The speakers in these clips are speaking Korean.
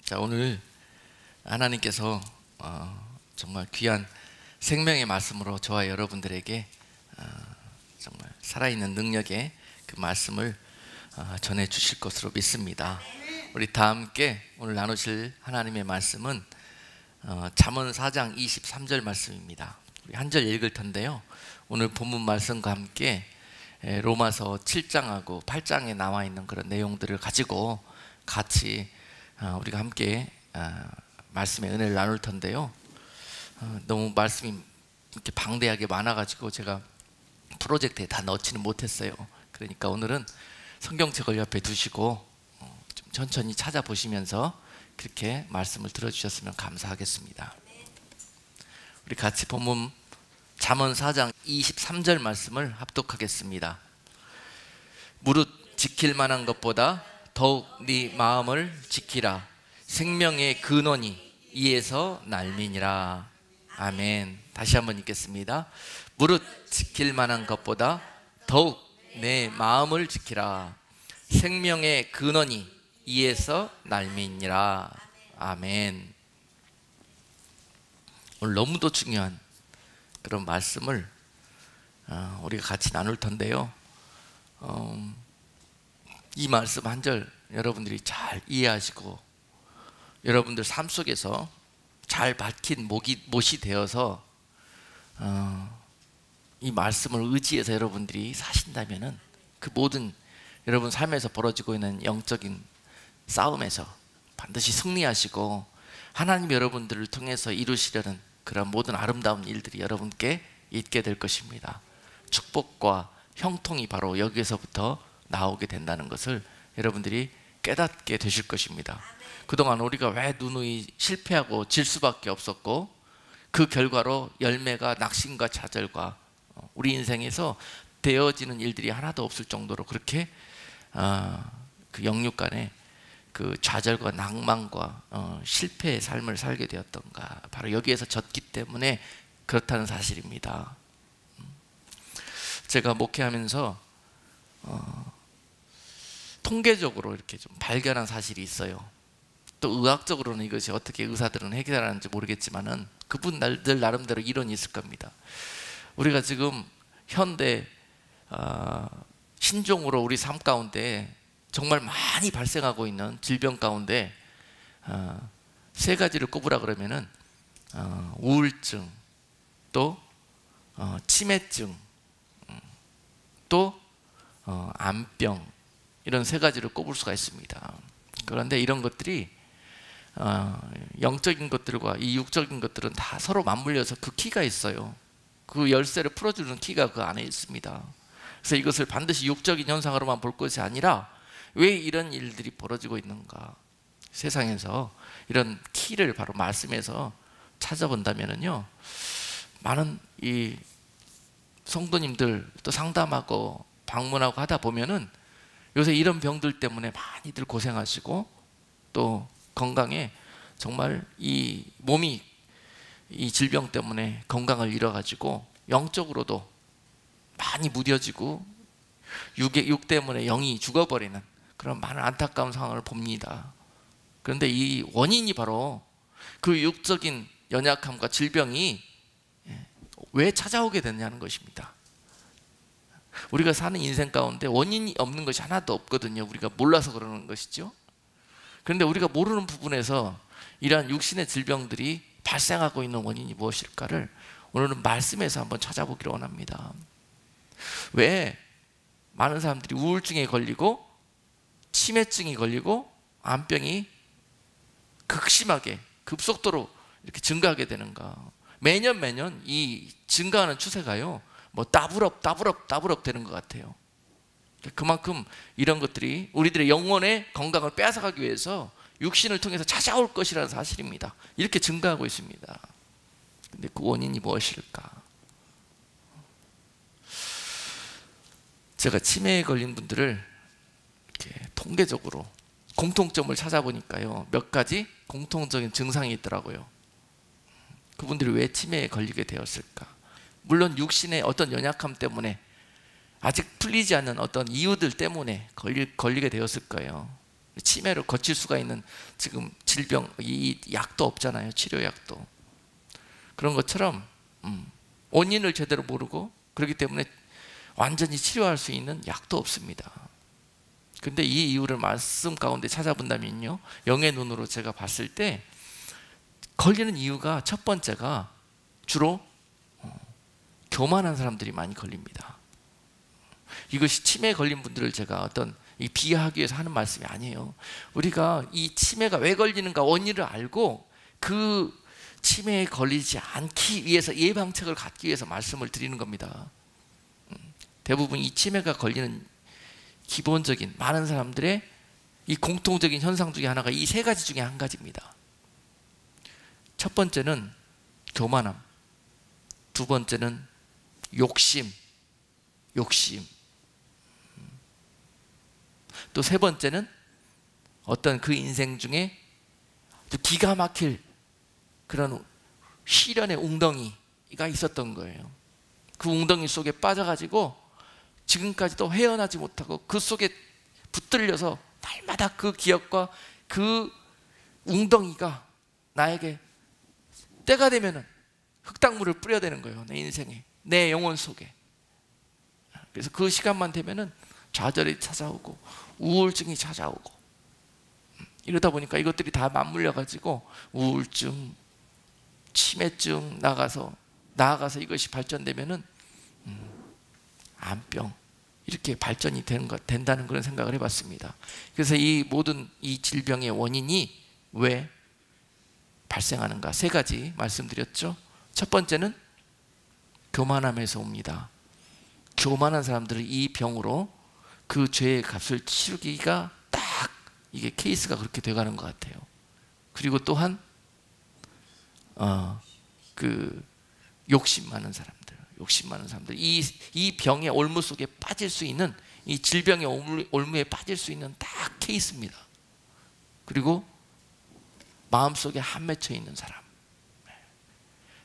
자, 오늘 하나님께서 정말 귀한 생명의 말씀으로 저와 여러분들에게 정말 살아있는 능력의 그 말씀을 전해 주실 것으로 믿습니다. 우리 다 함께 오늘 나누실 하나님의 말씀은 잠언 4장 23절 말씀입니다. 우리 한 절 읽을 텐데요, 오늘 본문 말씀과 함께 로마서 7장하고 8장에 나와 있는 그런 내용들을 가지고 같이 우리가 함께 말씀의 은혜를 나눌 텐데요, 너무 말씀이 이렇게 방대하게 많아가지고 제가 프로젝트에 다 넣지는 못했어요. 그러니까 오늘은 성경책을 옆에 두시고 좀 천천히 찾아보시면서 그렇게 말씀을 들어주셨으면 감사하겠습니다. 우리 같이 본문 잠언 4장 23절 말씀을 합독하겠습니다. 무릇 지킬 만한 것보다 더욱 네 마음을 지키라. 생명의 근원이 이에서 날미니라. 아멘. 다시 한번 읽겠습니다. 무릇 지킬 만한 것보다 더욱 내 마음을 지키라. 생명의 근원이 이에서 날미니라. 아멘. 오늘 너무도 중요한 그런 말씀을 우리가 같이 나눌 텐데요, 이 말씀 한 절 여러분들이 잘 이해하시고 여러분들 삶 속에서 잘 박힌 못이 되어서 이 말씀을 의지해서 여러분들이 사신다면은 그 모든 여러분 삶에서 벌어지고 있는 영적인 싸움에서 반드시 승리하시고 하나님 여러분들을 통해서 이루시려는 그런 모든 아름다운 일들이 여러분께 있게 될 것입니다. 축복과 형통이 바로 여기에서부터 나오게 된다는 것을 여러분들이 깨닫게 되실 것입니다. 그동안 우리가 왜 누누이 실패하고 질 수밖에 없었고 그 결과로 열매가 낙심과 좌절과 우리 인생에서 되어지는 일들이 하나도 없을 정도로 그렇게 그 영육간에 그 좌절과 낭만과 실패의 삶을 살게 되었던가, 바로 여기에서 졌기 때문에 그렇다는 사실입니다. 제가 목회하면서 통계적으로 이렇게 좀 발견한 사실이 있어요. 또 의학적으로는 이것이 어떻게 의사들은 해결하는지 모르겠지만은 그분들 나름대로 이론이 있을 겁니다. 우리가 지금 현대 신종으로 우리 삶 가운데 정말 많이 발생하고 있는 질병 가운데 세 가지를 꼽으라 그러면은 우울증, 또 치매증, 또 암병, 이런 세 가지를 꼽을 수가 있습니다. 그런데 이런 것들이 영적인 것들과 이 육적인 것들은 다 서로 맞물려서 그 키가 있어요. 그 열쇠를 풀어주는 키가 그 안에 있습니다. 그래서 이것을 반드시 육적인 현상으로만 볼 것이 아니라 왜 이런 일들이 벌어지고 있는가, 세상에서 이런 키를 바로 말씀에서 찾아본다면요, 많은 이 성도님들 또 상담하고 방문하고 하다 보면은 요새 이런 병들 때문에 많이들 고생하시고 또 건강에 정말 이 몸이 이 질병 때문에 건강을 잃어가지고 영적으로도 많이 무뎌지고 육 때문에 영이 죽어버리는 그런 많은 안타까운 상황을 봅니다. 그런데 이 원인이 바로 그 육적인 연약함과 질병이 왜 찾아오게 됐냐는 것입니다. 우리가 사는 인생 가운데 원인이 없는 것이 하나도 없거든요. 우리가 몰라서 그러는 것이죠. 그런데 우리가 모르는 부분에서 이러한 육신의 질병들이 발생하고 있는 원인이 무엇일까를 오늘은 말씀에서 한번 찾아보기를 원합니다. 왜 많은 사람들이 우울증에 걸리고 치매증이 걸리고 암병이 극심하게 급속도로 이렇게 증가하게 되는가? 매년 이 증가하는 추세가요, 뭐 따블업 되는 것 같아요. 그만큼 이런 것들이 우리들의 영혼의 건강을 빼앗아가기 위해서 육신을 통해서 찾아올 것이라는 사실입니다. 이렇게 증가하고 있습니다. 근데 그 원인이 무엇일까? 제가 치매에 걸린 분들을 이렇게 통계적으로 공통점을 찾아보니까요, 몇 가지 공통적인 증상이 있더라고요. 그분들이 왜 치매에 걸리게 되었을까? 물론 육신의 어떤 연약함 때문에 아직 풀리지 않는 어떤 이유들 때문에 걸리게 되었을 거예요. 치매로 거칠 수가 있는 지금 질병, 이 약도 없잖아요. 치료약도. 그런 것처럼 원인을 제대로 모르고 그렇기 때문에 완전히 치료할 수 있는 약도 없습니다. 근데 이 이유를 말씀 가운데 찾아본다면요, 영의 눈으로 제가 봤을 때 걸리는 이유가 첫 번째가 주로 교만한 사람들이 많이 걸립니다. 이것이 치매에 걸린 분들을 제가 어떤 비하하기 위해서 하는 말씀이 아니에요. 우리가 이 치매가 왜 걸리는가 원인을 알고 그 치매에 걸리지 않기 위해서 예방책을 갖기 위해서 말씀을 드리는 겁니다. 대부분 이 치매가 걸리는 기본적인 많은 사람들의 이 공통적인 현상 중에 하나가 이 세 가지 중에 한 가지입니다. 첫 번째는 교만함, 두 번째는 욕심, 또 세 번째는 어떤 그 인생 중에 기가 막힐 그런 시련의 웅덩이가 있었던 거예요. 그 웅덩이 속에 빠져가지고 지금까지도 헤어나지 못하고 그 속에 붙들려서 날마다 그 기억과 그 웅덩이가 나에게 때가 되면은 흙탕물을 뿌려대는 거예요. 내 인생에, 내 영혼 속에. 그래서 그 시간만 되면은 좌절이 찾아오고 우울증이 찾아오고, 이러다 보니까 이것들이 다 맞물려 가지고 우울증, 치매증 나아가서 이것이 발전되면은 암병, 이렇게 발전이 된다는 그런 생각을 해봤습니다. 그래서 이 모든 이 질병의 원인이 왜 발생하는가, 세 가지 말씀드렸죠. 첫 번째는 교만함에서 옵니다. 교만한 사람들은 이 병으로 그 죄의 값을 치르기가 딱 이게 케이스가 그렇게 돼가는 것 같아요. 그리고 또한 그 욕심 많은 사람들, 이 병의 올무 속에 빠질 수 있는, 이 질병의 올무에 빠질 수 있는 딱 케이스입니다. 그리고 마음속에 한 맺혀 있는 사람.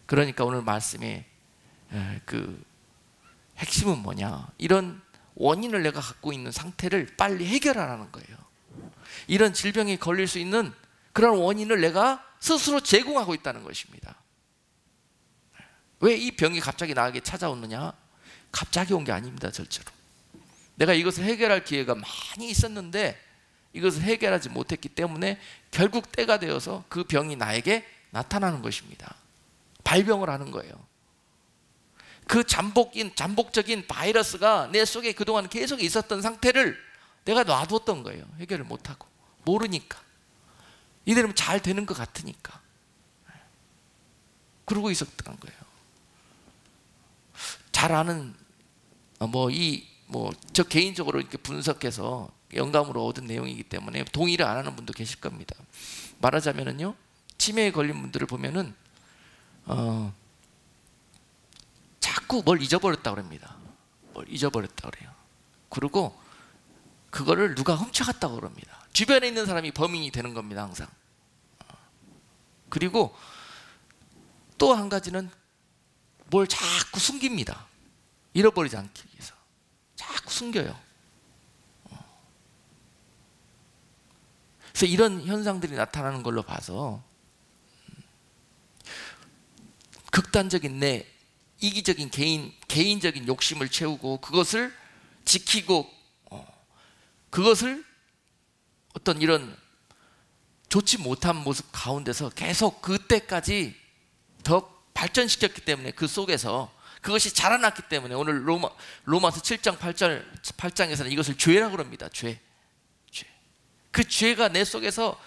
그러니까 오늘 말씀의 그 핵심은 뭐냐, 이런 원인을 내가 갖고 있는 상태를 빨리 해결하라는 거예요. 이런 질병에 걸릴 수 있는 그런 원인을 내가 스스로 제공하고 있다는 것입니다. 왜 이 병이 갑자기 나에게 찾아오느냐? 갑자기 온 게 아닙니다. 절대로. 내가 이것을 해결할 기회가 많이 있었는데 이것을 해결하지 못했기 때문에 결국 때가 되어서 그 병이 나에게 나타나는 것입니다. 발병을 하는 거예요. 그 잠복적인 바이러스가 내 속에 그동안 계속 있었던 상태를 내가 놔뒀던 거예요. 해결을 못하고, 모르니까, 이대로면 잘 되는 것 같으니까 그러고 있었던 거예요. 잘 아는 저 개인적으로 이렇게 분석해서 영감으로 얻은 내용이기 때문에 동의를 안 하는 분도 계실 겁니다. 말하자면은요, 치매에 걸린 분들을 보면은 자꾸 뭘 잊어버렸다고 합니다. 뭘 잊어버렸다고 그래요. 그리고 그거를 누가 훔쳐갔다고 그럽니다. 주변에 있는 사람이 범인이 되는 겁니다, 항상. 그리고 또 한 가지는 뭘 자꾸 숨깁니다. 잃어버리지 않기 위해서 자꾸 숨겨요. 그래서 이런 현상들이 나타나는 걸로 봐서 극단적인 내 이기적인 개인적인 욕심을 채우고 그것을 지키고 그것을 어떤 이런 좋지 못한 모습 가운데서 계속 그때까지 더 발전시켰기 때문에, 그 속에서 그것이 자라났기 때문에 오늘 로마서 7장 8장에서는 이것을 죄라고 합니다. 죄. 그 죄가 내 속에서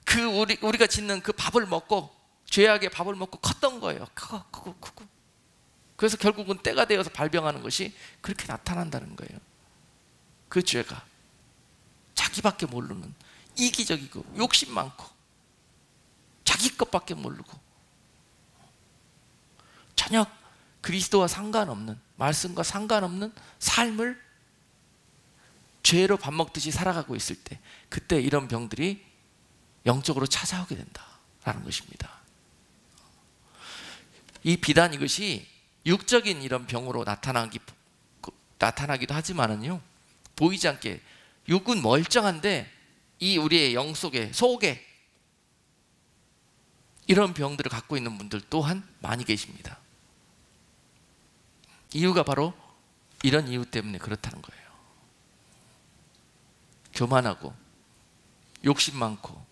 그 우리가 짓는 그 밥을 먹고, 죄악의 밥을 먹고 컸던 거예요. 크고. 그래서 결국은 때가 되어서 발병하는 것이 그렇게 나타난다는 거예요. 그 죄가 자기밖에 모르는, 이기적이고 욕심 많고 자기 것밖에 모르고 전혀 그리스도와 상관없는, 말씀과 상관없는 삶을 죄로 밥 먹듯이 살아가고 있을 때, 그때 이런 병들이 영적으로 찾아오게 된다라는 것입니다. 이 비단 이것이 육적인 이런 병으로 나타나기도 하지만은요, 보이지 않게 육은 멀쩡한데 이 우리의 영 속에 이런 병들을 갖고 있는 분들 또한 많이 계십니다. 이유가 바로 이런 이유 때문에 그렇다는 거예요. 교만하고 욕심 많고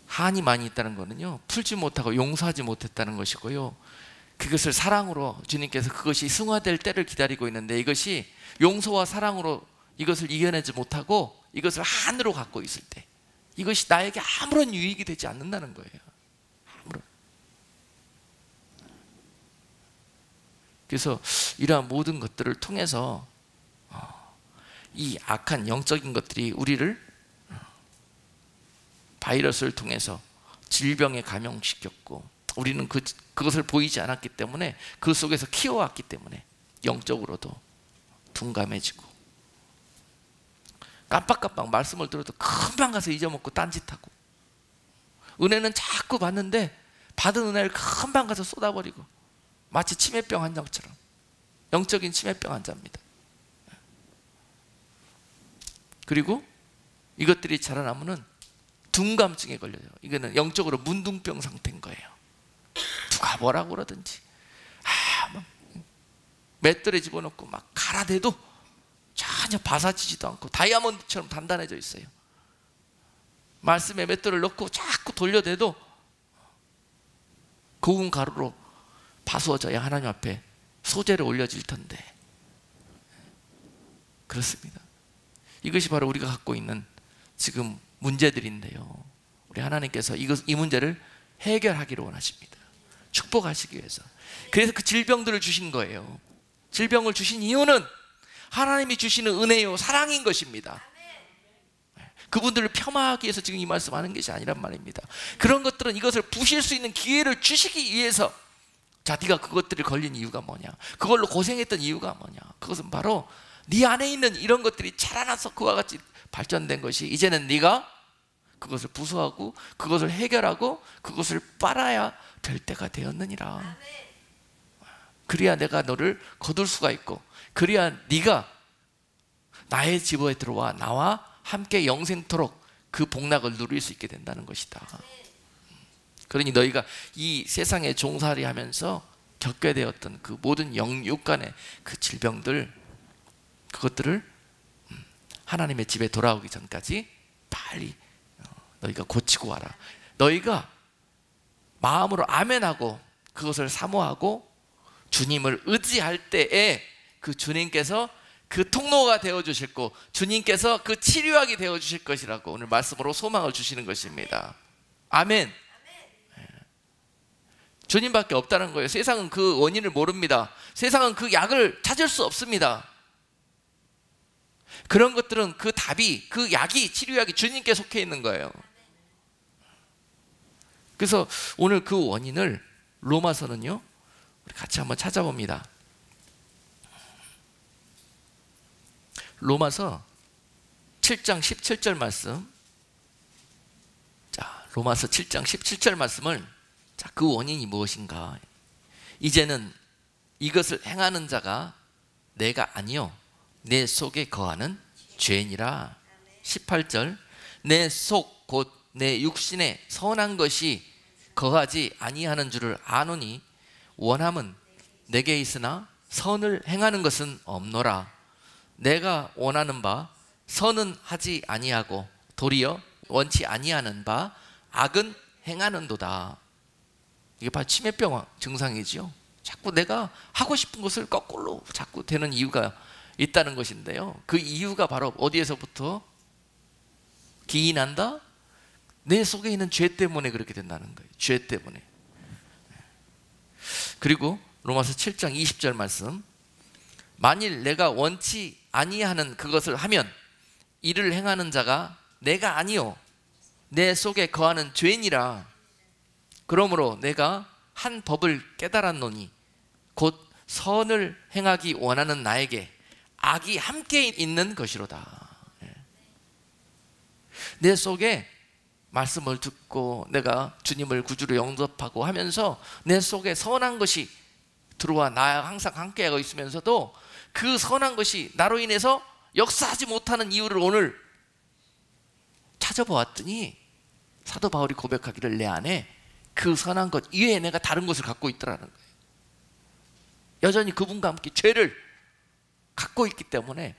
한이 많이 있다는 거는요, 풀지 못하고 용서하지 못했다는 것이고요, 그것을 사랑으로 주님께서 그것이 승화될 때를 기다리고 있는데, 이것이 용서와 사랑으로 이것을 이겨내지 못하고 이것을 한으로 갖고 있을 때 이것이 나에게 아무런 유익이 되지 않는다는 거예요. 아무런. 그래서 이러한 모든 것들을 통해서 이 악한 영적인 것들이 우리를 바이러스를 통해서 질병에 감염시켰고, 우리는 그것을 보이지 않았기 때문에 그 속에서 키워왔기 때문에 영적으로도 둔감해지고, 깜빡깜빡 말씀을 들어도 금방 가서 잊어먹고 딴짓하고, 은혜는 자꾸 받는데 받은 은혜를 금방 가서 쏟아버리고, 마치 치매병 환자처럼 영적인 치매병 환자입니다. 그리고 이것들이 자라나면은 둔감증에 걸려요. 이거는 영적으로 문둥병 상태인 거예요. 누가 뭐라고 그러든지 막 맷돌에 집어넣고 막 갈아대도 전혀 바사지지도 않고 다이아몬드처럼 단단해져 있어요. 말씀에 맷돌을 넣고 자꾸 돌려대도 고운 가루로 파수어져야 하나님 앞에 소재를 올려질 텐데. 그렇습니다. 이것이 바로 우리가 갖고 있는 지금 문제들인데요, 우리 하나님께서 이 문제를 해결하기를 원하십니다. 축복하시기 위해서. 그래서 그 질병들을 주신 거예요. 질병을 주신 이유는 하나님이 주시는 은혜요 사랑인 것입니다. 그분들을 폄하하기 위해서 지금 이 말씀하는 것이 아니란 말입니다. 그런 것들은 이것을 부실 수 있는 기회를 주시기 위해서. 자, 네가 그것들을 걸린 이유가 뭐냐, 그걸로 고생했던 이유가 뭐냐, 그것은 바로 네 안에 있는 이런 것들이 자라나서 그와 같이 발전된 것이, 이제는 네가 그것을 부수하고 그것을 해결하고 그것을 빨아야 될 때가 되었느니라. 그래야 내가 너를 거둘 수가 있고, 그래야 네가 나의 집에 들어와 나와 함께 영생토록 그 복락을 누릴 수 있게 된다는 것이다. 그러니 너희가 이 세상에 종살이 하면서 겪게 되었던 그 모든 영육 간의 그 질병들, 그것들을 하나님의 집에 돌아오기 전까지 빨리 너희가 고치고 와라. 너희가 마음으로 아멘하고 그것을 사모하고 주님을 의지할 때에 그 주님께서 그 통로가 되어주실 거, 주님께서 그 치료약이 되어주실 것이라고 오늘 말씀으로 소망을 주시는 것입니다. 아멘. 주님밖에 없다는 거예요. 세상은 그 원인을 모릅니다. 세상은 그 약을 찾을 수 없습니다. 그런 것들은 그 답이, 그 약이, 치료약이 주님께 속해 있는 거예요. 그래서 오늘 그 원인을 로마서는요, 우리 같이 한번 찾아봅니다. 로마서 7장 17절 말씀. 자, 로마서 7장 17절 말씀을, 자, 그 원인이 무엇인가? 이제는 이것을 행하는 자가 내가 아니요 내 속에 거하는 죄니라. 18절, 내 속 곧 내 육신에 선한 것이 거하지 아니하는 줄을 아노니 원함은 내게 있으나 선을 행하는 것은 없노라. 내가 원하는 바 선은 하지 아니하고 도리어 원치 아니하는 바 악은 행하는도다. 이게 바로 치매병 증상이지요. 자꾸 내가 하고 싶은 것을 거꾸로 자꾸 되는 이유가 있다는 것인데요, 그 이유가 바로 어디에서부터 기인한다? 내 속에 있는 죄 때문에 그렇게 된다는 거예요. 죄 때문에. 그리고 로마서 7장 20절 말씀, 만일 내가 원치 아니하는 그것을 하면 이를 행하는 자가 내가 아니요 내 속에 거하는 죄니라. 그러므로 내가 한 법을 깨달았노니 곧 선을 행하기 원하는 나에게 악이 함께 있는 것이로다. 내 속에 말씀을 듣고 내가 주님을 구주로 영접하고 하면서 내 속에 선한 것이 들어와 나와 항상 함께하고 있으면서도 그 선한 것이 나로 인해서 역사하지 못하는 이유를 오늘 찾아보았더니 사도 바울이 고백하기를 내 안에 그 선한 것 이외에 내가 다른 것을 갖고 있더라는 거예요. 여전히 그분과 함께 죄를 갖고 있기 때문에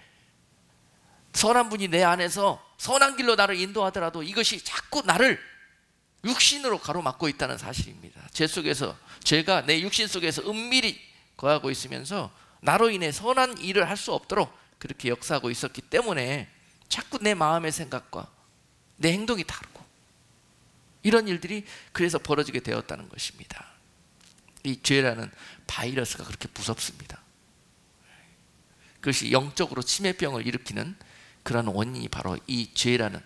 선한 분이 내 안에서 선한 길로 나를 인도하더라도 이것이 자꾸 나를 육신으로 가로막고 있다는 사실입니다. 죄 속에서, 죄가 내 육신 속에서 은밀히 거하고 있으면서 나로 인해 선한 일을 할 수 없도록 그렇게 역사하고 있었기 때문에 자꾸 내 마음의 생각과 내 행동이 다르고 이런 일들이 그래서 벌어지게 되었다는 것입니다. 이 죄라는 바이러스가 그렇게 무섭습니다. 그것이 영적으로 치매병을 일으키는 그런 원인이 바로 이 죄라는,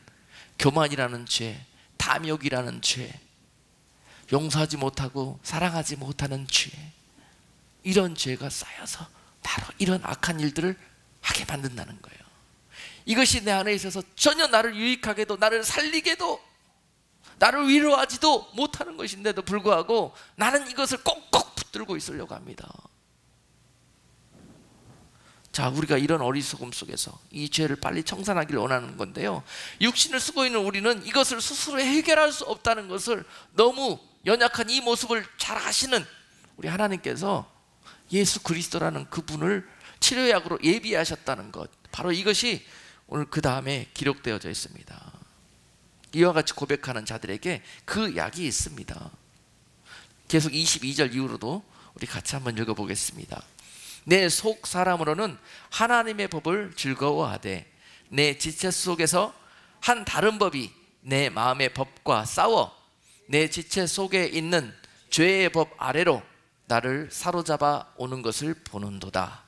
교만이라는 죄, 탐욕이라는 죄, 용서하지 못하고 사랑하지 못하는 죄, 이런 죄가 쌓여서 바로 이런 악한 일들을 하게 만든다는 거예요. 이것이 내 안에 있어서 전혀 나를 유익하게도 나를 살리게도 나를 위로하지도 못하는 것인데도 불구하고 나는 이것을 꼭꼭 붙들고 있으려고 합니다. 자, 우리가 이런 어리석음 속에서 이 죄를 빨리 청산하기를 원하는 건데요, 육신을 쓰고 있는 우리는 이것을 스스로 해결할 수 없다는 것을 너무 연약한 이 모습을 잘 아시는 우리 하나님께서 예수 그리스도라는 그분을 치료약으로 예비하셨다는 것, 바로 이것이 오늘 그 다음에 기록되어져 있습니다. 이와 같이 고백하는 자들에게 그 약이 있습니다. 계속 22절 이후로도 우리 같이 한번 읽어보겠습니다. 내 속 사람으로는 하나님의 법을 즐거워하되 내 지체 속에서 한 다른 법이 내 마음의 법과 싸워 내 지체 속에 있는 죄의 법 아래로 나를 사로잡아 오는 것을 보는도다.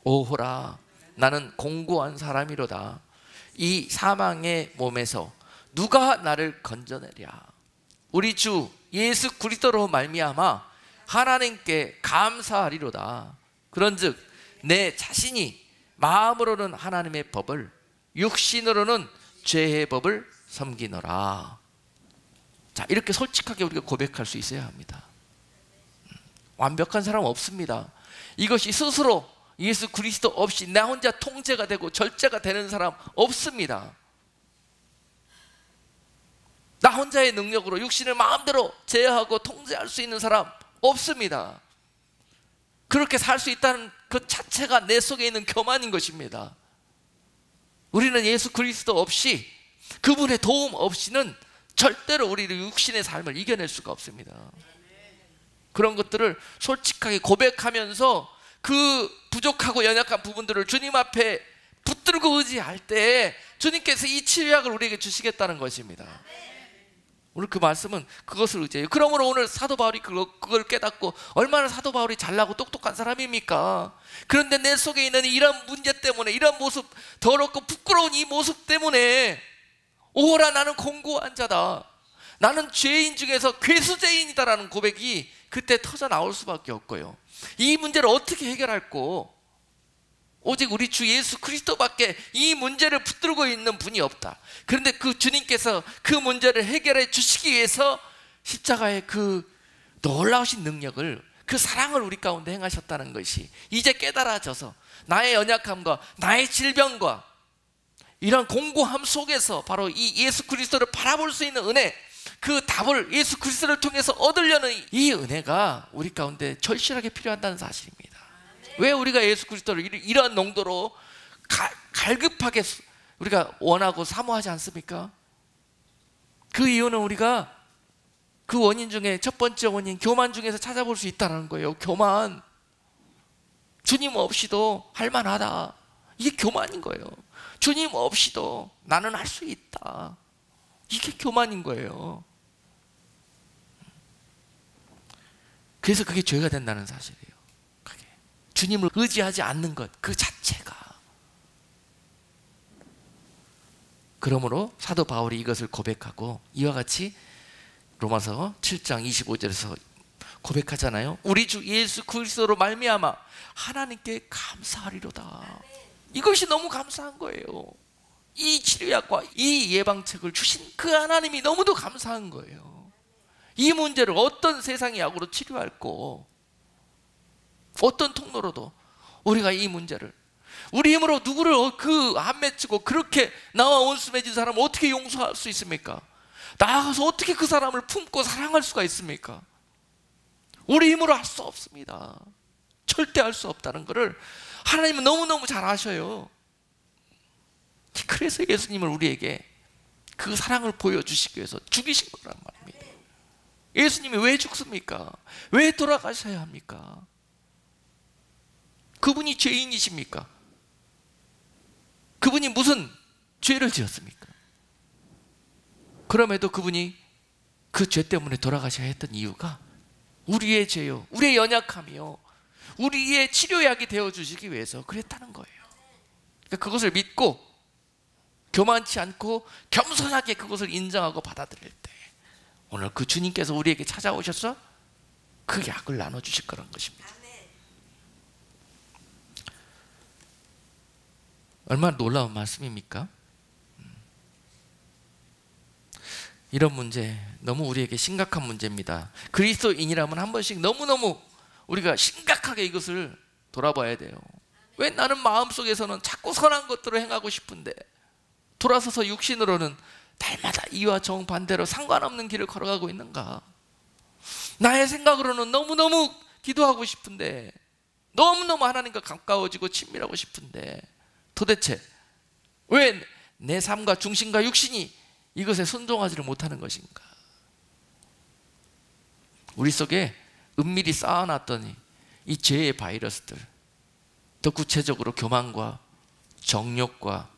오호라, 나는 공고한 사람이로다. 이 사망의 몸에서 누가 나를 건져내랴. 우리 주 예수 그리스도로 말미암아 하나님께 감사하리로다. 그런즉 내 자신이 마음으로는 하나님의 법을, 육신으로는 죄의 법을 섬기노라. 자, 이렇게 솔직하게 우리가 고백할 수 있어야 합니다. 완벽한 사람은 없습니다. 이것이 스스로 예수 그리스도 없이 나 혼자 통제가 되고 절제가 되는 사람 없습니다. 나 혼자의 능력으로 육신을 마음대로 제어하고 통제할 수 있는 사람 없습니다. 그렇게 살 수 있다는 그 자체가 내 속에 있는 교만인 것입니다. 우리는 예수 그리스도 없이, 그분의 도움 없이는 절대로 우리의 육신의 삶을 이겨낼 수가 없습니다. 그런 것들을 솔직하게 고백하면서 그 부족하고 연약한 부분들을 주님 앞에 붙들고 의지할 때 주님께서 이 치유약을 우리에게 주시겠다는 것입니다. 오늘 그 말씀은 그것을 의지해요. 그러므로 오늘 사도 바울이 그걸 깨닫고 얼마나 사도 바울이 잘나고 똑똑한 사람입니까? 그런데 내 속에 있는 이런 문제 때문에, 이런 모습, 더럽고 부끄러운 이 모습 때문에 오호라, 나는 공고한 자다, 나는 죄인 중에서 괴수죄인이다라는 고백이 그때 터져 나올 수밖에 없고요. 이 문제를 어떻게 해결할꼬? 오직 우리 주 예수 그리스도밖에 이 문제를 붙들고 있는 분이 없다. 그런데 그 주님께서 그 문제를 해결해 주시기 위해서 십자가의 그 놀라우신 능력을, 그 사랑을 우리 가운데 행하셨다는 것이 이제 깨달아져서 나의 연약함과 나의 질병과 이런 공고함 속에서 바로 이 예수 그리스도를 바라볼 수 있는 은혜, 그 답을 예수 그리스도를 통해서 얻으려는 이 은혜가 우리 가운데 절실하게 필요하다는 사실입니다. 왜 우리가 예수 그리스도를 이러한 농도로 갈급하게 우리가 원하고 사모하지 않습니까? 그 이유는 우리가 그 원인 중에 첫 번째 원인, 교만 중에서 찾아볼 수 있다는 거예요. 교만. 주님 없이도 할만하다, 이게 교만인 거예요. 주님 없이도 나는 할 수 있다, 이게 교만인 거예요. 그래서 그게 죄가 된다는 사실이에요. 그게 주님을 의지하지 않는 것 그 자체가. 그러므로 사도 바울이 이것을 고백하고 이와 같이 로마서 7장 25절에서 고백하잖아요. 우리 주 예수 그리스도로 말미암아 하나님께 감사하리로다. 이것이 너무 감사한 거예요. 이 치료약과 이 예방책을 주신 그 하나님이 너무도 감사한 거예요. 이 문제를 어떤 세상의 약으로 치료할꼬, 어떤 통로로도 우리가 이 문제를 우리 힘으로 누구를 그 안 맺히고 그렇게 나와 원수 맺은 사람을 어떻게 용서할 수 있습니까? 나아가서 어떻게 그 사람을 품고 사랑할 수가 있습니까? 우리 힘으로 할 수 없습니다. 절대 할 수 없다는 것을 하나님은 너무너무 잘 아셔요. 그래서 예수님을 우리에게 그 사랑을 보여주시기 위해서 죽이신 거란 말입니다. 예수님이 왜 죽습니까? 왜 돌아가셔야 합니까? 그분이 죄인이십니까? 그분이 무슨 죄를 지었습니까? 그럼에도 그분이 그 죄 때문에 돌아가셔야 했던 이유가 우리의 죄요, 우리의 연약함이요, 우리의 치료약이 되어주시기 위해서 그랬다는 거예요. 그러니까 그것을 믿고 교만치 않고 겸손하게 그것을 인정하고 받아들일 때 오늘 그 주님께서 우리에게 찾아오셔서 그 약을 나눠주실 거란 것입니다. 얼마나 놀라운 말씀입니까? 이런 문제 너무 우리에게 심각한 문제입니다. 그리스도인이라면 한 번씩 너무너무 우리가 심각하게 이것을 돌아봐야 돼요. 왜 나는 마음속에서는 자꾸 선한 것들을 행하고 싶은데 돌아서서 육신으로는 날마다 이와 정반대로 상관없는 길을 걸어가고 있는가? 나의 생각으로는 너무너무 기도하고 싶은데, 너무너무 하나님과 가까워지고 친밀하고 싶은데 도대체 왜 내 삶과 중심과 육신이 이것에 순종하지를 못하는 것인가? 우리 속에 은밀히 쌓아놨던 이 죄의 바이러스들, 더 구체적으로 교만과 정욕과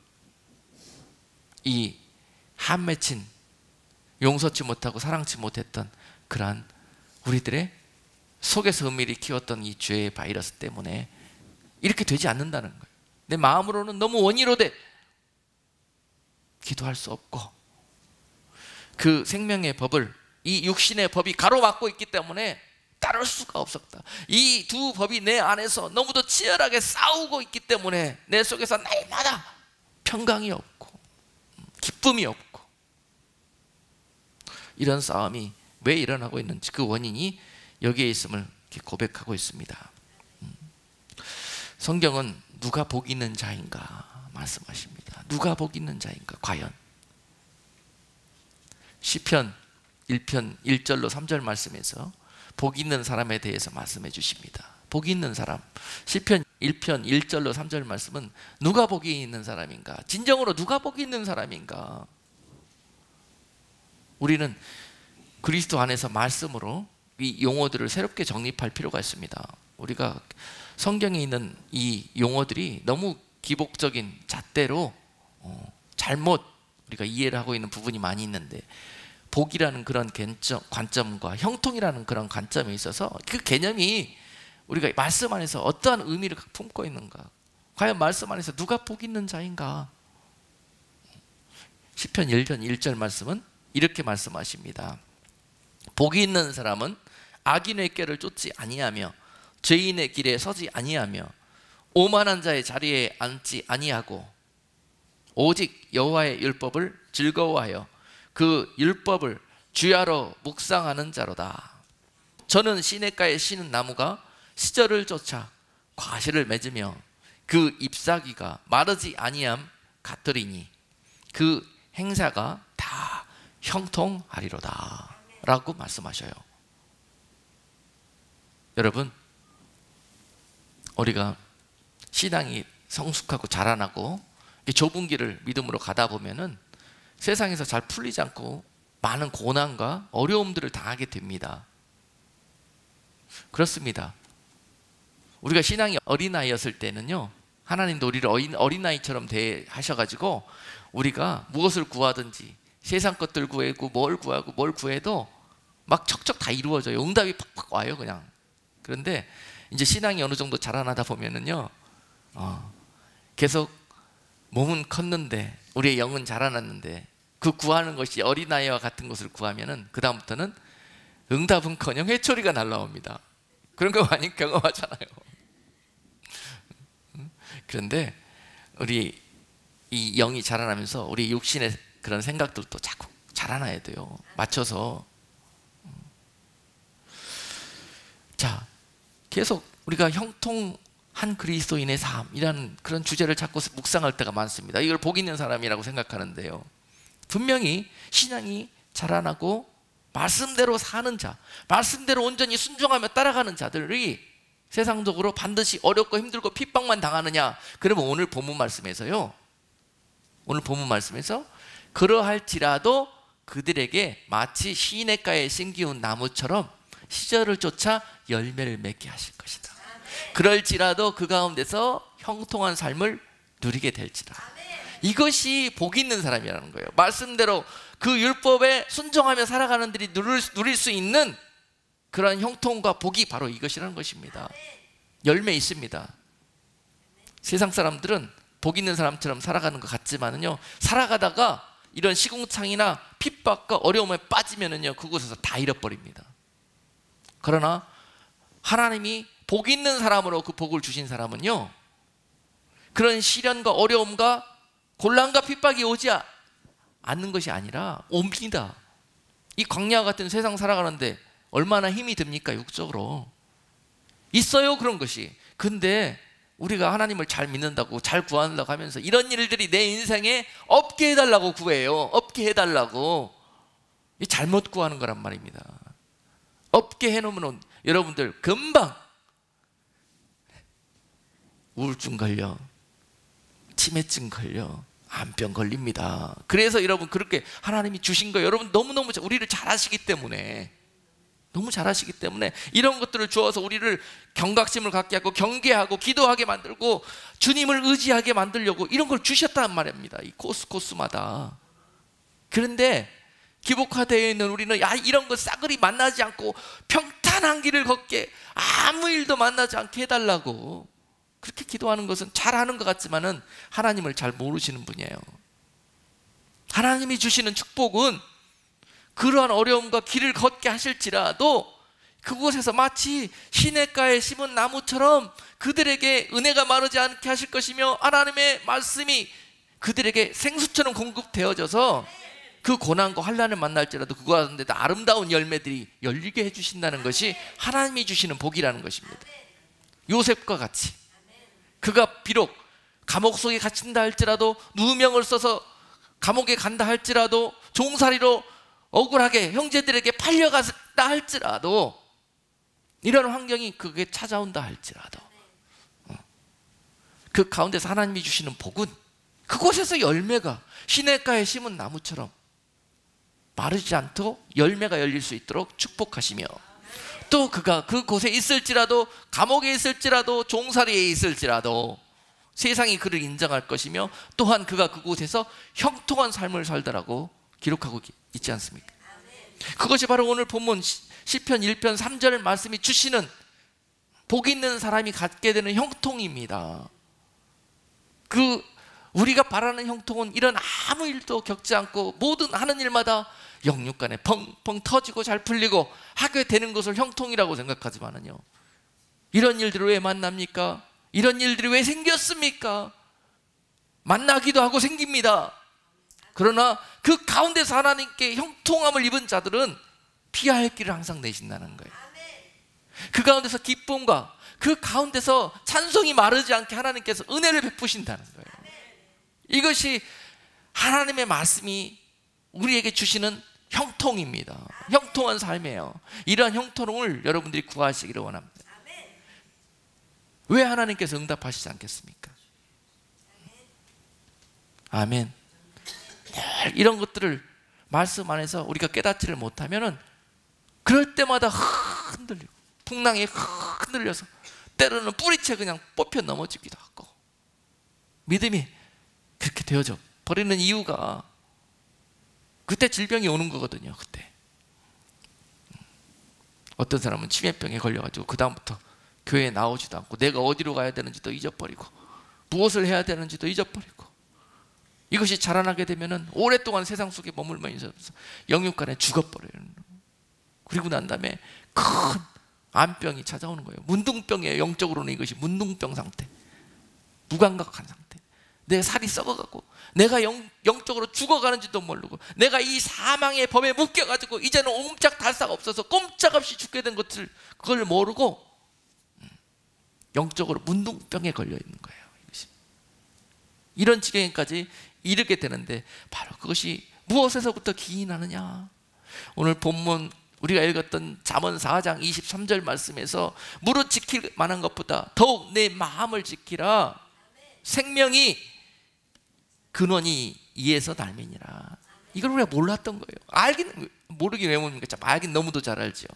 이 한 맺힌 용서치 못하고 사랑치 못했던 그러한 우리들의 속에서 은밀히 키웠던 이 죄의 바이러스 때문에 이렇게 되지 않는다는 거예요. 내 마음으로는 너무 원의로 돼 기도할 수 없고, 그 생명의 법을, 이 육신의 법이 가로막고 있기 때문에 따를 수가 없었다. 이 두 법이 내 안에서 너무도 치열하게 싸우고 있기 때문에 내 속에서 날마다 평강이 없고 기쁨이 없고, 이런 싸움이 왜 일어나고 있는지 그 원인이 여기에 있음을 고백하고 있습니다. 성경은 누가 복 있는 자인가 말씀하십니다. 누가 복 있는 자인가? 과연 시편 1편 1절로 3절 말씀에서 복 있는 사람에 대해서 말씀해 주십니다. 복 있는 사람, 시편 1편 1절로 3절 말씀은 누가 복이 있는 사람인가? 진정으로 누가 복이 있는 사람인가? 우리는 그리스도 안에서 말씀으로 이 용어들을 새롭게 정립할 필요가 있습니다. 우리가 성경에 있는 이 용어들이 너무 기복적인 잣대로 잘못 우리가 이해를 하고 있는 부분이 많이 있는데, 복이라는 그런 관점과 형통이라는 그런 관점에 있어서 그 개념이 우리가 말씀 안에서 어떠한 의미를 품고 있는가? 과연 말씀 안에서 누가 복 있는 자인가? 시편 1편 1절 말씀은 이렇게 말씀하십니다. 복이 있는 사람은 악인의 꾀를 쫓지 아니하며 죄인의 길에 서지 아니하며 오만한 자의 자리에 앉지 아니하고 오직 여호와의 율법을 즐거워하여 그 율법을 주야로 묵상하는 자로다. 저는 시냇가에 심은 나무가 시절을 쫓아 과실을 맺으며 그 잎사귀가 마르지 아니함 같으리니 그 행사가 다 형통하리로다 라고 말씀하셔요. 여러분, 우리가 신앙이 성숙하고 자라나고 좁은 길을 믿음으로 가다 보면은 세상에서 잘 풀리지 않고 많은 고난과 어려움들을 당하게 됩니다. 그렇습니다. 우리가 신앙이 어린아이였을 때는요, 하나님도 우리를 어린아이처럼 대하셔가지고 우리가 무엇을 구하든지 세상 것들 구하고 뭘 구하고 뭘 구해도 막 척척 다 이루어져요. 응답이 팍팍 와요 그냥. 그런데 이제 신앙이 어느 정도 자라나다 보면은요, 계속 몸은 컸는데 우리의 영은 자라났는데 그 구하는 것이 어린아이와 같은 것을 구하면은 그 다음부터는 응답은커녕 회초리가 날라옵니다. 그런 거 많이 경험하잖아요. 그런데 우리 이 영이 자라나면서 우리 육신의 그런 생각들도 자꾸 자라나야 돼요. 맞춰서. 자, 계속 우리가 형통 한 그리스도인의 삶이라는 그런 주제를 잡고 묵상할 때가 많습니다. 이걸 복 있는 사람이라고 생각하는데요, 분명히 신앙이 자라나고 말씀대로 사는 자, 말씀대로 온전히 순종하며 따라가는 자들이 세상적으로 반드시 어렵고 힘들고 핍박만 당하느냐? 그러면 오늘 본문 말씀에서요, 오늘 본문 말씀에서 그러할지라도 그들에게 마치 시냇가에 심기운 나무처럼 시절을 쫓아 열매를 맺게 하실 것이다. 그럴지라도 그 가운데서 형통한 삶을 누리게 될지라. 이것이 복 있는 사람이라는 거예요. 말씀대로 그 율법에 순종하며 살아가는 들이 누릴 수 있는 그러한 형통과 복이 바로 이것이라는 것입니다. 열매 있습니다. 세상 사람들은 복 있는 사람처럼 살아가는 것 같지만은요, 살아가다가 이런 시궁창이나 핍박과 어려움에 빠지면은요, 그곳에서 다 잃어버립니다. 그러나 하나님이 복 있는 사람으로 그 복을 주신 사람은요, 그런 시련과 어려움과 곤란과 핍박이 오지 않는 것이 아니라 옵니다. 이 광야와 같은 세상 살아가는데 얼마나 힘이 듭니까? 육적으로 있어요, 그런 것이. 근데 우리가 하나님을 잘 믿는다고, 잘 구한다고 하면서 이런 일들이 내 인생에 없게 해달라고 구해요. 없게 해달라고. 이 잘못 구하는 거란 말입니다. 없게 해놓으면 여러분들 금방 우울증 걸려, 치매증 걸려, 암병 걸립니다. 그래서 여러분, 그렇게 하나님이 주신 거예요. 여러분 너무너무 우리를 잘 아시기 때문에, 너무 잘 아시기 때문에 이런 것들을 주어서 우리를 경각심을 갖게 하고 경계하고 기도하게 만들고 주님을 의지하게 만들려고 이런 걸 주셨단 말입니다. 이 코스마다. 그런데 기복화되어 있는 우리는 이런 거 싸그리 만나지 않고 평탄한 길을 걷게, 아무 일도 만나지 않게 해달라고 그렇게 기도하는 것은 잘하는 것 같지만은 하나님을 잘 모르시는 분이에요. 하나님이 주시는 축복은 그러한 어려움과 길을 걷게 하실지라도 그곳에서 마치 시냇가에 심은 나무처럼 그들에게 은혜가 마르지 않게 하실 것이며, 하나님의 말씀이 그들에게 생수처럼 공급되어져서 그 고난과 환난을 만날지라도 그 가운데 아름다운 열매들이 열리게 해주신다는 것이 하나님이 주시는 복이라는 것입니다. 요셉과 같이 그가 비록 감옥 속에 갇힌다 할지라도, 누명을 써서 감옥에 간다 할지라도, 종살이로 억울하게 형제들에게 팔려갔다 할지라도, 이런 환경이 그게 찾아온다 할지라도 그 가운데서 하나님이 주시는 복은 그곳에서 열매가 시냇가에 심은 나무처럼 마르지 않도록 열매가 열릴 수 있도록 축복하시며, 또 그가 그곳에 있을지라도, 감옥에 있을지라도, 종살이에 있을지라도 세상이 그를 인정할 것이며, 또한 그가 그곳에서 형통한 삶을 살더라고 기록하고 있지 않습니까? 그것이 바로 오늘 본문 시편 1편 3절 말씀이 주시는 복 있는 사람이 갖게 되는 형통입니다. 그 우리가 바라는 형통은 이런 아무 일도 겪지 않고 모든 하는 일마다 영육간에 펑펑 터지고 잘 풀리고 하게 되는 것을 형통이라고 생각하지만은요, 이런 일들을 왜 만납니까? 이런 일들이 왜 생겼습니까? 만나기도 하고 생깁니다. 그러나 그 가운데서 하나님께 형통함을 입은 자들은 피할 길을 항상 내신다는 거예요. 그 가운데서 기쁨과 그 가운데서 찬송이 마르지 않게 하나님께서 은혜를 베푸신다는 거예요. 이것이 하나님의 말씀이 우리에게 주시는 형통입니다. 형통한 삶이에요. 이러한 형통을 여러분들이 구하시기를 원합니다. 왜 하나님께서 응답하시지 않겠습니까? 아멘. 이런 것들을 말씀 안에서 우리가 깨닫지를 못하면은 그럴 때마다 흔들리고, 풍랑에 흔들려서 때로는 뿌리채 그냥 뽑혀 넘어지기도 하고, 믿음이 그렇게 되어져 버리는 이유가 그때 질병이 오는 거거든요. 그때 어떤 사람은 치매병에 걸려가지고 그 다음부터 교회에 나오지도 않고, 내가 어디로 가야 되는지도 잊어버리고, 무엇을 해야 되는지도 잊어버리고, 이것이 자라나게 되면은 오랫동안 세상 속에 머물며 있어서 영육간에 죽어버려요. 그리고 난 다음에 큰 암병이 찾아오는 거예요. 문둥병이에요. 영적으로는 이것이 문둥병 상태, 무감각한 상태. 내 살이 썩어가고 내가 영적으로 죽어가는지도 모르고, 내가 이 사망의 범에 묶여가지고 이제는 옴짝달싹 없어서 꼼짝없이 죽게 된 것을 그걸 모르고 영적으로 문둥병에 걸려 있는 거예요. 이것이. 이런 지경에까지 이르게 되는데 바로 그것이 무엇에서부터 기인하느냐. 오늘 본문 우리가 읽었던 잠언 4장 23절 말씀에서 무릇 지킬 만한 것보다 더욱 내 마음을 지키라. 생명이 근원이 이에서 날매니라. 이걸 우리가 몰랐던 거예요. 알긴 모르긴 왜 뭡니까? 참 알긴 너무도 잘 알죠.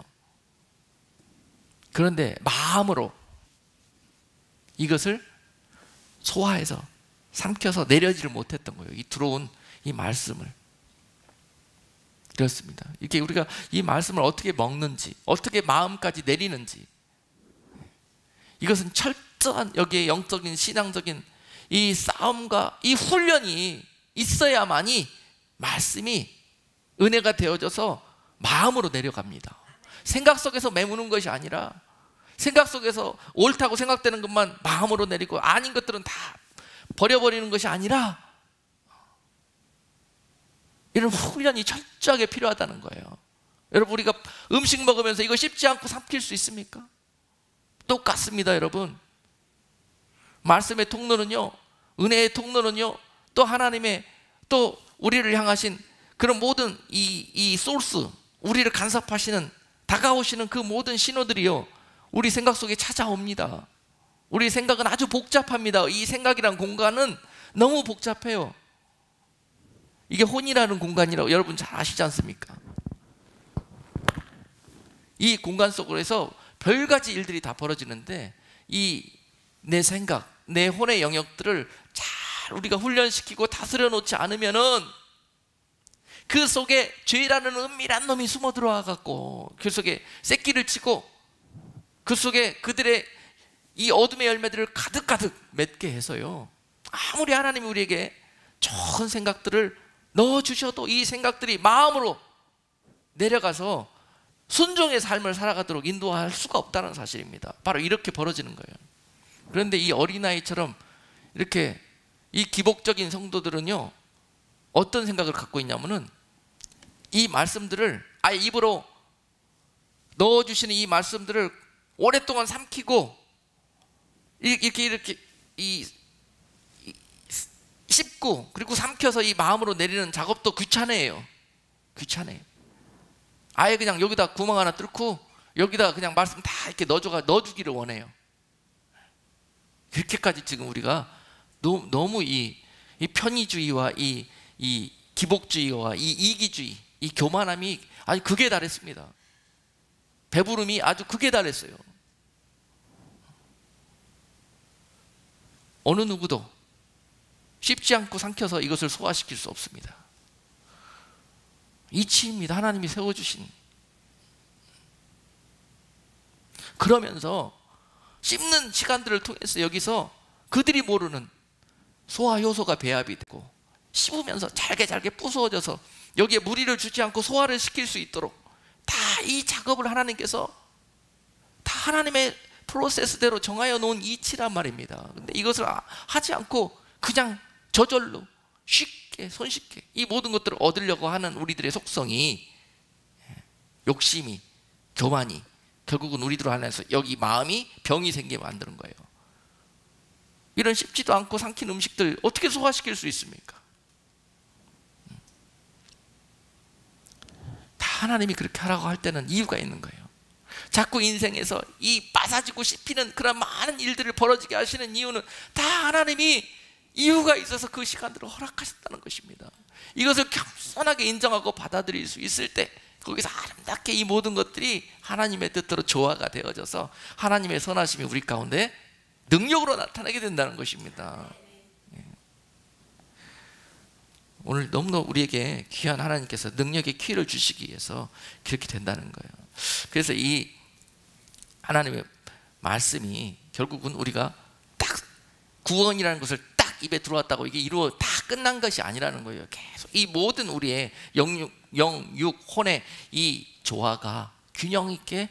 그런데 마음으로 이것을 소화해서 삼켜서 내려지를 못했던 거예요. 이 들어온 이 말씀을. 그렇습니다. 이렇게 우리가 이 말씀을 어떻게 먹는지, 어떻게 마음까지 내리는지, 이것은 철저한 여기에 영적인 신앙적인 이 싸움과 이 훈련이 있어야만이 말씀이 은혜가 되어져서 마음으로 내려갑니다. 생각 속에서 메무는 것이 아니라 생각 속에서 옳다고 생각되는 것만 마음으로 내리고 아닌 것들은 다 버려버리는 것이 아니라 이런 훈련이 철저하게 필요하다는 거예요. 여러분, 우리가 음식 먹으면서 이거 씹지 않고 삼킬 수 있습니까? 똑같습니다, 여러분. 말씀의 통로는요, 은혜의 통로는요, 또 하나님의 또 우리를 향하신 그런 모든 이 소스, 우리를 간섭하시는 다가오시는 그 모든 신호들이요, 우리 생각 속에 찾아옵니다. 우리 생각은 아주 복잡합니다. 이 생각이란 공간은 너무 복잡해요. 이게 혼이라는 공간이라고 여러분 잘 아시지 않습니까? 이 공간 속에서 별가지 일들이 다 벌어지는데 이 내 생각, 내 혼의 영역들을 잘 우리가 훈련시키고 다스려 놓지 않으면은 그 속에 죄라는 은밀한 놈이 숨어 들어와 갖고 그 속에 새끼를 치고 그 속에 그들의 이 어둠의 열매들을 가득가득 맺게 해서요, 아무리 하나님이 우리에게 좋은 생각들을 넣어주셔도 이 생각들이 마음으로 내려가서 순종의 삶을 살아가도록 인도할 수가 없다는 사실입니다. 바로 이렇게 벌어지는 거예요. 그런데 이 어린아이처럼 이렇게 이 기복적인 성도들은요, 어떤 생각을 갖고 있냐면은 이 말씀들을 아예 입으로 넣어주시는 이 말씀들을 오랫동안 삼키고 이렇게 씹고 그리고 삼켜서 이 마음으로 내리는 작업도 귀찮아해요. 귀찮아요. 아예 그냥 여기다 구멍 하나 뚫고 여기다 그냥 말씀 다 이렇게 넣어주기를 원해요. 그렇게까지 지금 우리가 너무 이 편의주의와 이 기복주의와 이 이기주의, 이 교만함이 아주 극에 달했습니다. 배부름이 아주 극에 달했어요. 어느 누구도 쉽지 않고 삼켜서 이것을 소화시킬 수 없습니다. 이치입니다. 하나님이 세워주신. 그러면서 씹는 시간들을 통해서 여기서 그들이 모르는 소화 효소가 배합이 되고 씹으면서 잘게 부수어져서 여기에 무리를 주지 않고 소화를 시킬 수 있도록 다 이 작업을 하나님께서 다 하나님의 프로세스대로 정하여 놓은 이치란 말입니다. 근데 이것을 하지 않고 그냥 저절로 쉽게 손쉽게 이 모든 것들을 얻으려고 하는 우리들의 속성이, 욕심이, 교만이 결국은 우리들 안에서 여기 마음이 병이 생기게 만드는 거예요. 이런 씹지도 않고 삼킨 음식들 어떻게 소화시킬 수 있습니까? 다 하나님이 그렇게 하라고 할 때는 이유가 있는 거예요. 자꾸 인생에서 이 빠사지고 씹히는 그런 많은 일들을 벌어지게 하시는 이유는 다 하나님이 이유가 있어서 그 시간들을 허락하셨다는 것입니다. 이것을 겸손하게 인정하고 받아들일 수 있을 때 거기서 아름답게 이 모든 것들이 하나님의 뜻대로 조화가 되어져서 하나님의 선하심이 우리 가운데 능력으로 나타나게 된다는 것입니다. 오늘 너무나 우리에게 귀한 하나님께서 능력의 키를 주시기 위해서 그렇게 된다는 거예요. 그래서 이 하나님의 말씀이 결국은 우리가 딱 구원이라는 것을 딱 입에 들어왔다고 이게 이루어 다 끝난 것이 아니라는 거예요. 계속 이 모든 우리의 영육, 혼의 이 조화가 균형 있게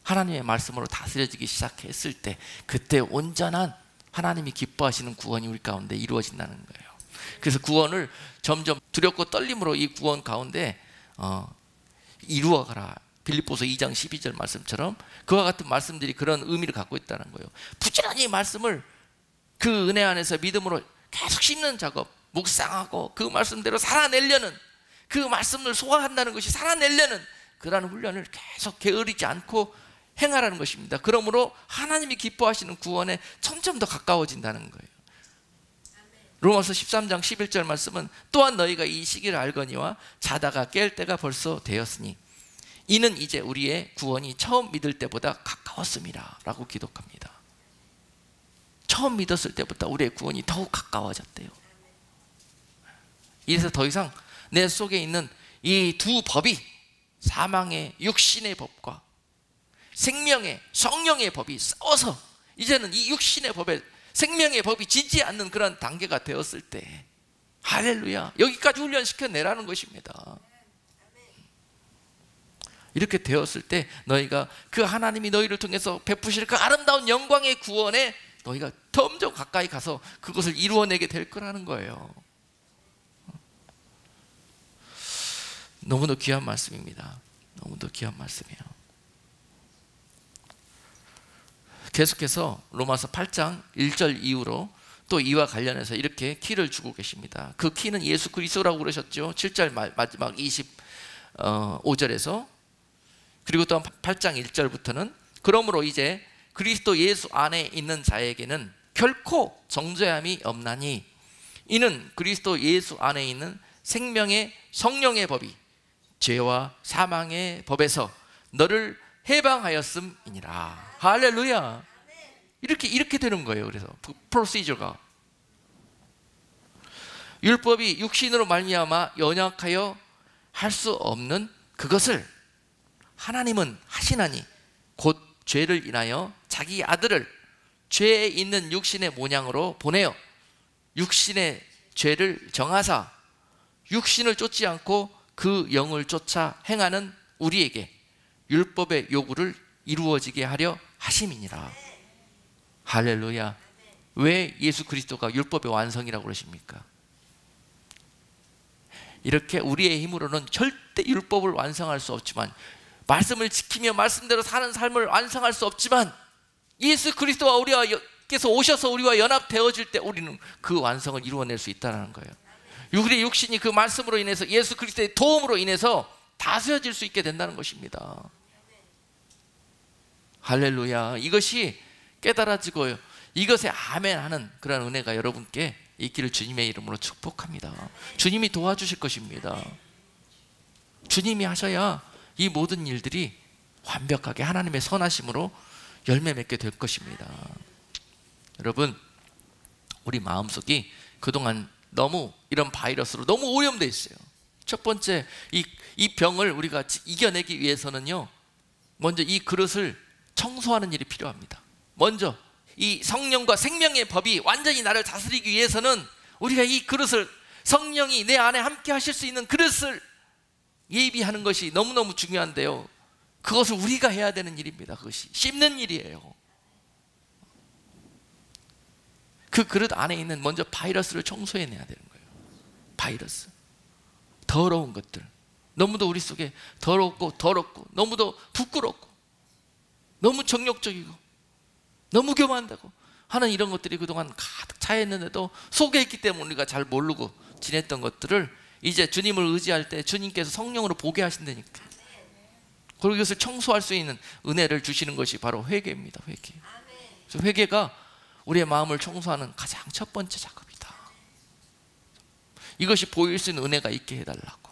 하나님의 말씀으로 다스려지기 시작했을 때 그때 온전한 하나님이 기뻐하시는 구원이 우리 가운데 이루어진다는 거예요. 그래서 구원을 점점 두렵고 떨림으로 이 구원 가운데 이루어가라, 빌립보서 2장 12절 말씀처럼 그와 같은 말씀들이 그런 의미를 갖고 있다는 거예요. 부지런히 말씀을 그 은혜 안에서 믿음으로 계속 씹는 작업, 묵상하고 그 말씀대로 살아내려는, 그 말씀을 소화한다는 것이 살아내려는 그러한 훈련을 계속 게으르지 않고 행하라는 것입니다. 그러므로 하나님이 기뻐하시는 구원에 점점 더 가까워진다는 거예요. 로마서 13장 11절 말씀은 또한 너희가 이 시기를 알거니와 자다가 깰 때가 벌써 되었으니 이는 이제 우리의 구원이 처음 믿을 때보다 가까웠습니다 라고 기록합니다. 처음 믿었을 때보다 우리의 구원이 더욱 가까워졌대요. 이래서 더 이상 내 속에 있는 이 두 법이, 사망의 육신의 법과 생명의 성령의 법이 싸워서 이제는 이 육신의 법에 생명의 법이 지지 않는 그런 단계가 되었을 때, 할렐루야, 여기까지 훈련시켜 내라는 것입니다. 이렇게 되었을 때 너희가 그 하나님이 너희를 통해서 베푸실 그 아름다운 영광의 구원에 너희가 점점 가까이 가서 그것을 이루어내게 될 거라는 거예요. 너무도 귀한 말씀입니다. 너무도 귀한 말씀이에요. 계속해서 로마서 8장 1절 이후로 또 이와 관련해서 이렇게 키를 주고 계십니다. 그 키는 예수 그리스도라고 그러셨죠. 7절 마지막 25절에서, 그리고 또 8장 1절부터는 그러므로 이제 그리스도 예수 안에 있는 자에게는 결코 정죄함이 없나니 이는 그리스도 예수 안에 있는 생명의 성령의 법이 죄와 사망의 법에서 너를 해방하였음이니라. 할렐루야. 이렇게 되는 거예요. 그래서 프로시저가, 율법이 육신으로 말미암아 연약하여 할 수 없는 그것을 하나님은 하시나니 곧 죄를 인하여 자기 아들을 죄에 있는 육신의 모양으로 보내어 육신의 죄를 정하사 육신을 쫓지 않고 그 영을 쫓아 행하는 우리에게 율법의 요구를 이루어지게 하려 하심이니라. 할렐루야. 왜 예수 그리스도가 율법의 완성이라고 그러십니까? 이렇게 우리의 힘으로는 절대 율법을 완성할 수 없지만, 말씀을 지키며 말씀대로 사는 삶을 완성할 수 없지만, 예수 그리스도와 우리께서 오셔서 우리와 연합되어질 때 우리는 그 완성을 이루어낼 수 있다는 거예요. 우리의 육신이 그 말씀으로 인해서, 예수 그리스도의 도움으로 인해서 다스려질 수 있게 된다는 것입니다. 할렐루야. 이것이 깨달아지고 이것에 아멘하는 그런 은혜가 여러분께 있기를 주님의 이름으로 축복합니다. 주님이 도와주실 것입니다. 주님이 하셔야 이 모든 일들이 완벽하게 하나님의 선하심으로 열매 맺게 될 것입니다. 여러분, 우리 마음속이 그동안 너무 이런 바이러스로 너무 오염되어 있어요. 첫 번째, 이 병을 우리가 이겨내기 위해서는요, 먼저 이 그릇을 청소하는 일이 필요합니다. 먼저 이 성령과 생명의 법이 완전히 나를 다스리기 위해서는 우리가 이 그릇을, 성령이 내 안에 함께 하실 수 있는 그릇을 예비하는 것이 너무너무 중요한데요, 그것을 우리가 해야 되는 일입니다. 그것이 씹는 일이에요. 그 그릇 안에 있는 먼저 바이러스를 청소해내야 되는 거예요. 바이러스, 더러운 것들, 너무도 우리 속에 더럽고 너무도 부끄럽고 너무 정욕적이고 너무 교만한다고 하는 이런 것들이 그동안 가득 차 있는데도 속에 있기 때문에 우리가 잘 모르고 지냈던 것들을 이제 주님을 의지할 때 주님께서 성령으로 보게 하신다니까. 그리고 이것을 청소할 수 있는 은혜를 주시는 것이 바로 회개입니다. 회개. 그래서 회개가 우리의 마음을 청소하는 가장 첫 번째 작업이다. 이것이 보일 수 있는 은혜가 있게 해달라고.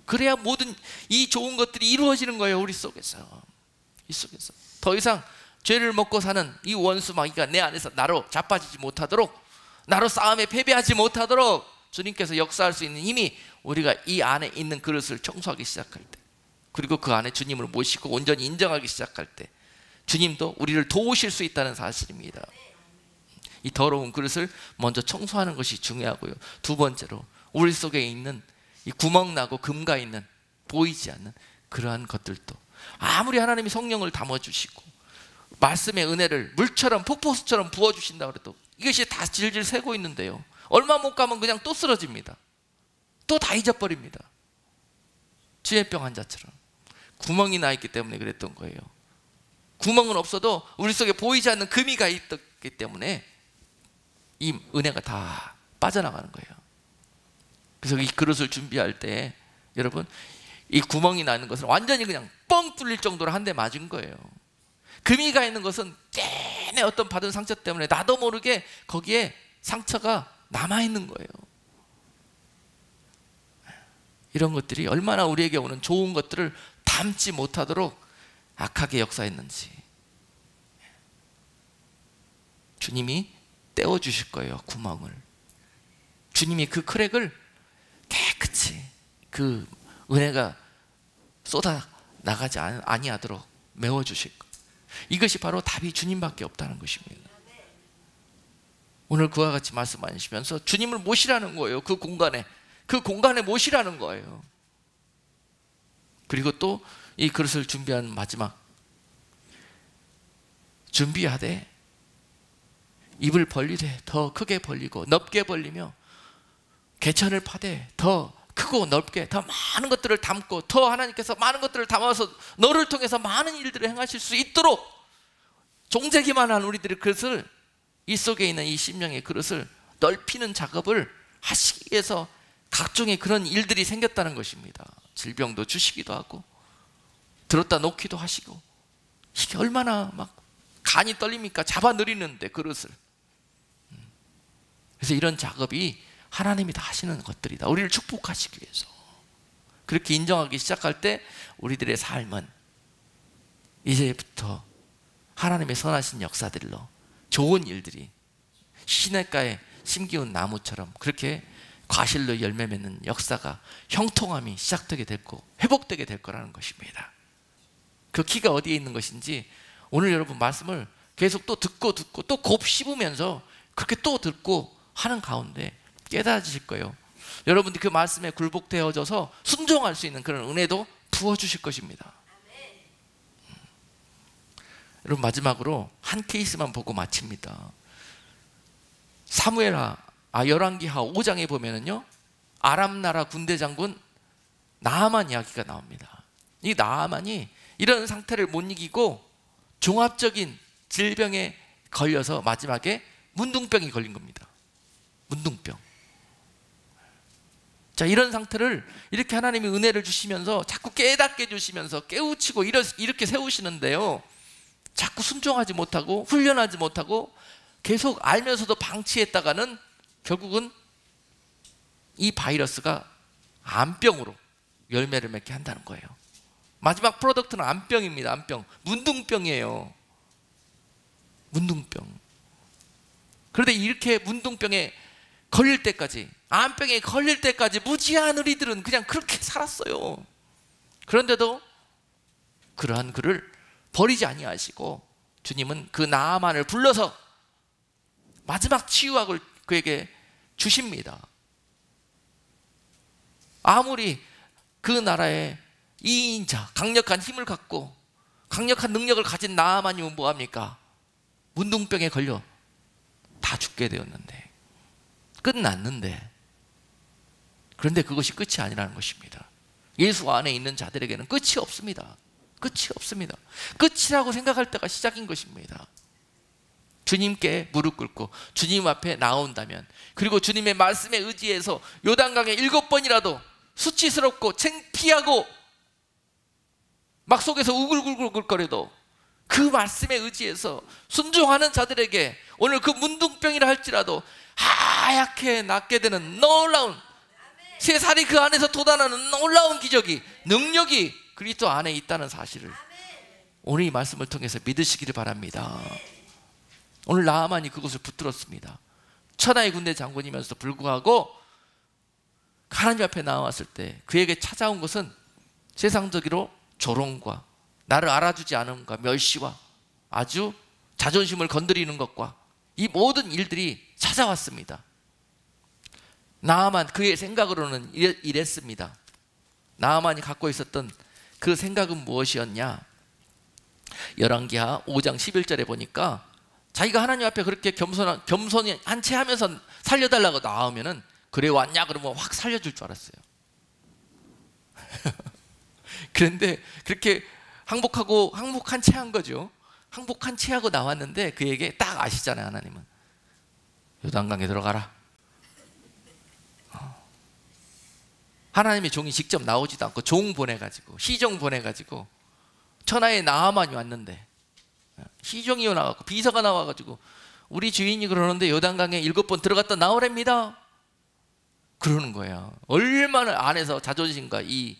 그래야 모든 이 좋은 것들이 이루어지는 거예요. 우리 속에서. 이 속에서 더 이상 죄를 먹고 사는 이 원수 마귀가 내 안에서 나로 자빠지지 못하도록, 나로 싸움에 패배하지 못하도록 주님께서 역사할 수 있는 힘이 우리가 이 안에 있는 그릇을 청소하기 시작할 때, 그리고 그 안에 주님을 모시고 온전히 인정하기 시작할 때 주님도 우리를 도우실 수 있다는 사실입니다. 이 더러운 그릇을 먼저 청소하는 것이 중요하고요, 두 번째로 우리 속에 있는 이 구멍나고 금가 있는 보이지 않는 그러한 것들도, 아무리 하나님이 성령을 담아주시고 말씀의 은혜를 물처럼 폭포수처럼 부어주신다 그래도 이것이 다 질질 새고 있는데요, 얼마 못 가면 그냥 또 쓰러집니다. 또 다 잊어버립니다. 지혜병 환자처럼. 구멍이 나 있기 때문에 그랬던 거예요. 구멍은 없어도 우리 속에 보이지 않는 금이가 있기 때문에 이 은혜가 다 빠져나가는 거예요. 그래서 이 그릇을 준비할 때 여러분, 이 구멍이 나는 것은 완전히 그냥 뻥 뚫릴 정도로 한 대 맞은 거예요. 금이가 있는 것은 내내 어떤 받은 상처 때문에 나도 모르게 거기에 상처가 남아있는 거예요. 이런 것들이 얼마나 우리에게 오는 좋은 것들을 담지 못하도록 악하게 역사했는지 주님이 떼어주실 거예요. 구멍을. 주님이 그 크랙을 깨끗이 그 은혜가 쏟아 나가지 아니하도록 메워주실 거예요. 이것이 바로 답이 주님밖에 없다는 것입니다. 오늘 그와 같이 말씀하시면서 주님을 모시라는 거예요. 그 공간에 모시라는 거예요. 그리고 또 이 그릇을 준비한 마지막, 준비하되 입을 벌리되 더 크게 벌리고 넓게 벌리며 개천을 파되 더 크고 넓게 더 많은 것들을 담고 더 하나님께서 많은 것들을 담아서 너를 통해서 많은 일들을 행하실 수 있도록 종재기만 한 우리들의 그릇을, 이 속에 있는 이 심령의 그릇을 넓히는 작업을 하시기 위해서 각종의 그런 일들이 생겼다는 것입니다. 질병도 주시기도 하고 들었다 놓기도 하시고, 이게 얼마나 막 간이 떨립니까? 잡아 늘리는데 그릇을. 그래서 이런 작업이 하나님이 다 하시는 것들이다. 우리를 축복하시기 위해서. 그렇게 인정하기 시작할 때 우리들의 삶은 이제부터 하나님의 선하신 역사들로 좋은 일들이 시냇가에 심기운 나무처럼 그렇게 과실로 열매 맺는 역사가, 형통함이 시작되게 됐고 회복되게 될 거라는 것입니다. 그 키가 어디에 있는 것인지 오늘 여러분 말씀을 계속 또 듣고 또 곱씹으면서 그렇게 또 듣고 하는 가운데 깨달아지실 거예요. 여러분들이 그 말씀에 굴복되어져서 순종할 수 있는 그런 은혜도 부어주실 것입니다. 여러분, 마지막으로 한 케이스만 보고 마칩니다. 열왕기하 5장에 보면은요, 아람 나라 군대 장군 나아만 이야기가 나옵니다. 이 나아만이 이런 상태를 못 이기고 종합적인 질병에 걸려서 마지막에 문둥병이 걸린 겁니다. 문둥병. 자, 이런 상태를 이렇게 하나님이 은혜를 주시면서 자꾸 깨닫게 해주시면서 깨우치고 이렇게 세우시는데요, 자꾸 순종하지 못하고 훈련하지 못하고 계속 알면서도 방치했다가는 결국은 이 바이러스가 암병으로 열매를 맺게 한다는 거예요. 마지막 프로덕트는 암병입니다. 암병. 문둥병이에요. 문둥병. 그런데 이렇게 문둥병에 걸릴 때까지, 암병에 걸릴 때까지 무지한 우리들은 그냥 그렇게 살았어요. 그런데도 그러한 그를 버리지 아니하시고 주님은 그 나아만을 불러서 마지막 치유학을 그에게 주십니다. 아무리 그 나라의 이인자, 강력한 힘을 갖고 강력한 능력을 가진 나아만이면 뭐합니까? 문둥병에 걸려 다 죽게 되었는데, 끝났는데, 그런데 그것이 끝이 아니라는 것입니다. 예수 안에 있는 자들에게는 끝이 없습니다. 끝이 없습니다. 끝이라고 생각할 때가 시작인 것입니다. 주님께 무릎 꿇고 주님 앞에 나온다면, 그리고 주님의 말씀에 의지해서 요단강에 7번이라도 수치스럽고 창피하고 막 속에서 우글우글거려도 그 말씀에 의지해서 순종하는 자들에게 오늘 그 문둥병이라 할지라도 하얗게 낫게 되는 놀라운, 세 살이 그 안에서 돋아나는 놀라운 기적이, 능력이 그리스도 안에 있다는 사실을 오늘 이 말씀을 통해서 믿으시기를 바랍니다. 오늘 나아만이 그것을 붙들었습니다. 천하의 군대 장군이면서도 불구하고 하나님 앞에 나왔을 때 그에게 찾아온 것은 세상적으로 조롱과 나를 알아주지 않음과 멸시와 아주 자존심을 건드리는 것과 이 모든 일들이 찾아왔습니다. 나아만 그의 생각으로는 이랬습니다. 나아만이 갖고 있었던 그 생각은 무엇이었냐? 열왕기하 5장 11절에 보니까 자기가 하나님 앞에 그렇게 겸손히 한 채 하면서 살려달라고 나오면은, 그래 왔냐 그러면 확 살려줄 줄 알았어요. 그런데 그렇게 항복한 채 한 거죠. 항복한 채 하고 나왔는데 그에게 딱 아시잖아요. 하나님은 요단강에 들어가라. 하나님의 종이 직접 나오지도 않고 종 보내가지고, 시종 보내가지고, 천하의 나하만이 왔는데, 시종이 나와가지고 비서가 나와가지고 우리 주인이 그러는데 요단강에 7번 들어갔다 나오랍니다 그러는 거야. 얼마나 안에서 자존심과 이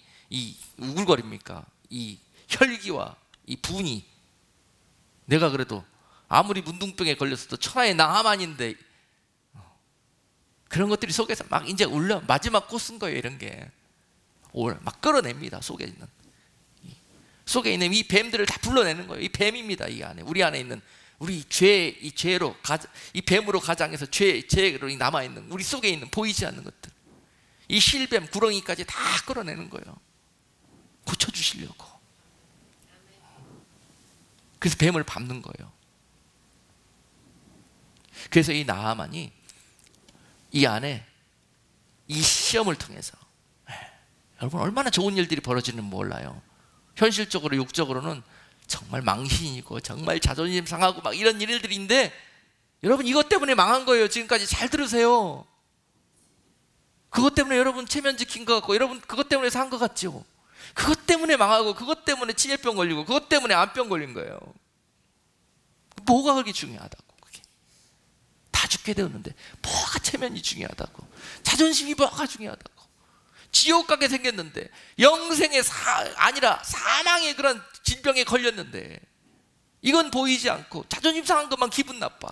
우글거립니까? 이 혈기와 이 분이. 내가 그래도 아무리 문둥병에 걸렸어도 천하의 나하만인데, 그런 것들이 속에서 막 이제 마지막 꽃은 거예요. 이런 게 막 끌어냅니다. 속에 있는 이 뱀들을 다 불러내는 거예요. 이 뱀입니다. 이 안에, 우리 안에 있는 우리 이 죄로 이 뱀으로 가장해서 죄로 남아 있는 우리 속에 있는 보이지 않는 것들, 이 실뱀 구렁이까지 다 끌어내는 거예요. 고쳐주시려고. 그래서 뱀을 밟는 거예요. 그래서 이 나하만이 이 안에 이 시험을 통해서, 여러분 얼마나 좋은 일들이 벌어지는 몰라요. 현실적으로 육적으로는 정말 망신이고 정말 자존심 상하고 막 이런 일들인데, 여러분 이것 때문에 망한 거예요. 지금까지 잘 들으세요. 그것 때문에 여러분 체면 지킨 것 같고, 여러분 그것 때문에 산 것 같죠. 그것 때문에 망하고, 그것 때문에 치매병 걸리고, 그것 때문에 암병 걸린 거예요. 뭐가 그렇게 중요하다고. 그게 다 죽게 되었는데 뭐가 체면이 중요하다고, 자존심이 뭐가 중요하다고. 지옥 가게 생겼는데, 영생의 아니라 사망의 그런 질병에 걸렸는데, 이건 보이지 않고 자존심 상한 것만 기분 나빠.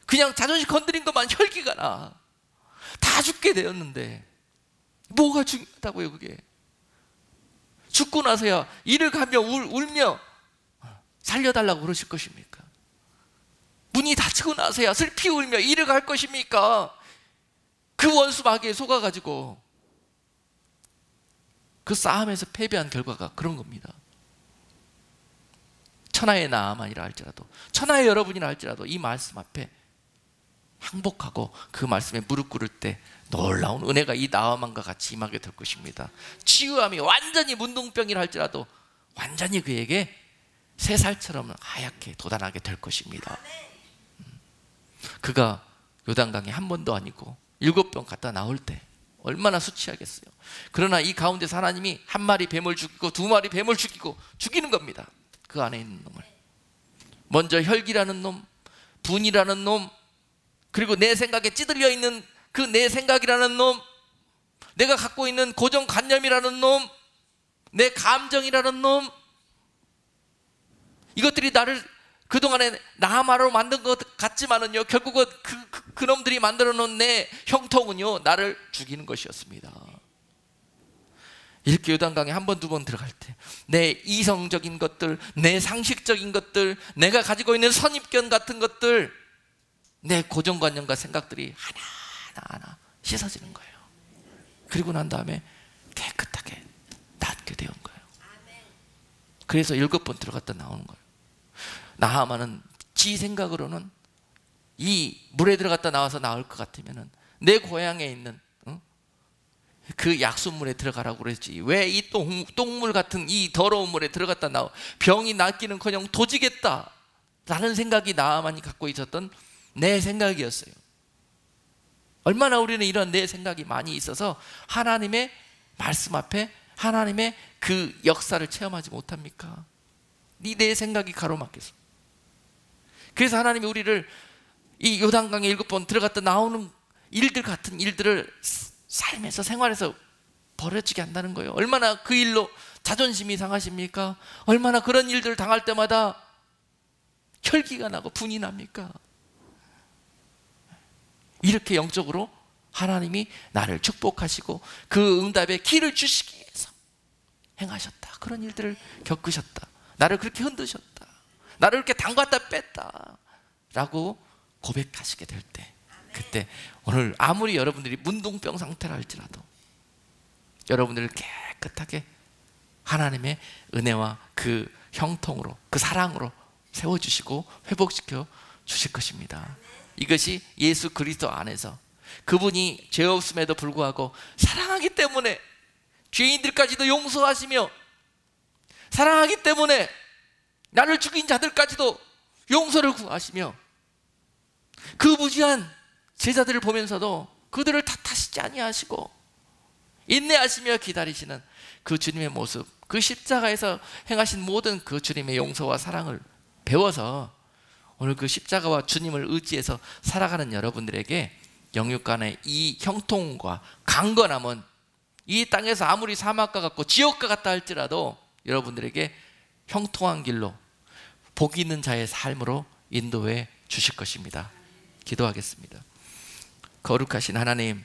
그냥 자존심 건드린 것만 혈기가 나. 다 죽게 되었는데 뭐가 중요하다고요. 그게 죽고 나서야 이를 가며 울며 살려달라고 그러실 것입니까? 문이 닫히고 나서야 슬피 울며 이를 갈 것입니까? 그 원수 마귀에 속아가지고 그 싸움에서 패배한 결과가 그런 겁니다. 천하의 나아만이라 할지라도, 천하의 여러분이라 할지라도 이 말씀 앞에 항복하고 그 말씀에 무릎 꿇을 때 놀라운 은혜가 이 나아만과 같이 임하게 될 것입니다. 치유함이 완전히 문둥병이라 할지라도 완전히 그에게 새살처럼 하얗게 돋아나게 될 것입니다. 그가 요단강에 한 번도 아니고 7번 갔다 나올 때 얼마나 수치하겠어요. 그러나 이 가운데서 하나님이 한 마리 뱀을 죽이고 2마리 뱀을 죽이고 죽이는 겁니다. 그 안에 있는 놈을. 먼저 혈기라는 놈, 분이라는 놈, 그리고 내 생각에 찌들려 있는 그 내 생각이라는 놈, 내가 갖고 있는 고정관념이라는 놈, 내 감정이라는 놈, 이것들이 나를 그동안에 나하마로 만든 것 같지만은요, 결국은 그 놈들이 만들어 놓은 내 형통은요, 나를 죽이는 것이었습니다. 이렇게 요단강에 한 번, 2번 들어갈 때 내 이성적인 것들, 내 상식적인 것들, 내가 가지고 있는 선입견 같은 것들, 내 고정관념과 생각들이 하나하나 씻어지는 거예요. 그리고 난 다음에 깨끗하게 낫게 되는 거예요. 그래서 7번 들어갔다 나오는 거예요. 나하만은 지 생각으로는 이 물에 들어갔다 나와서 나올 것 같으면은 내 고향에 있는 그 약수물에 들어가라고 그랬지, 왜 이 똥물 같은 이 더러운 물에 들어갔다 나와 병이 낫기는커녕 도지겠다 라는 생각이 나하만이 갖고 있었던 내 생각이었어요. 얼마나 우리는 이런 내 생각이 많이 있어서 하나님의 말씀 앞에 하나님의 그 역사를 체험하지 못합니까? 네 내 생각이 가로막혀서. 그래서 하나님이 우리를 이 요단강에 7번 들어갔다 나오는 일들 같은 일들을 삶에서 생활에서 벌어지게 한다는 거예요. 얼마나 그 일로 자존심이 상하십니까? 얼마나 그런 일들을 당할 때마다 혈기가 나고 분이 납니까? 이렇게 영적으로 하나님이 나를 축복하시고 그 응답의 길을 주시기 위해서 행하셨다. 그런 일들을 겪으셨다. 나를 그렇게 흔드셨다. 나를 이렇게 담갔다 뺐다 라고 고백하시게 될 때, 그때 오늘 아무리 여러분들이 문둥병 상태라 할지라도 여러분들을 깨끗하게 하나님의 은혜와 그 형통으로, 그 사랑으로 세워주시고 회복시켜 주실 것입니다. 이것이 예수 그리스도 안에서 그분이 죄 없음에도 불구하고 사랑하기 때문에 죄인들까지도 용서하시며 사랑하기 때문에 나를 죽인 자들까지도 용서를 구하시며 그 무지한 제자들을 보면서도 그들을 탓하시지 아니하시고 인내하시며 기다리시는 그 주님의 모습, 그 십자가에서 행하신 모든 그 주님의 용서와 사랑을 배워서 오늘 그 십자가와 주님을 의지해서 살아가는 여러분들에게 영육 간의 이 형통과 강건함은 이 땅에서 아무리 사막과 같고 지옥과 같다 할지라도 여러분들에게 형통한 길로 복 있는 자의 삶으로 인도해 주실 것입니다. 기도하겠습니다. 거룩하신 하나님,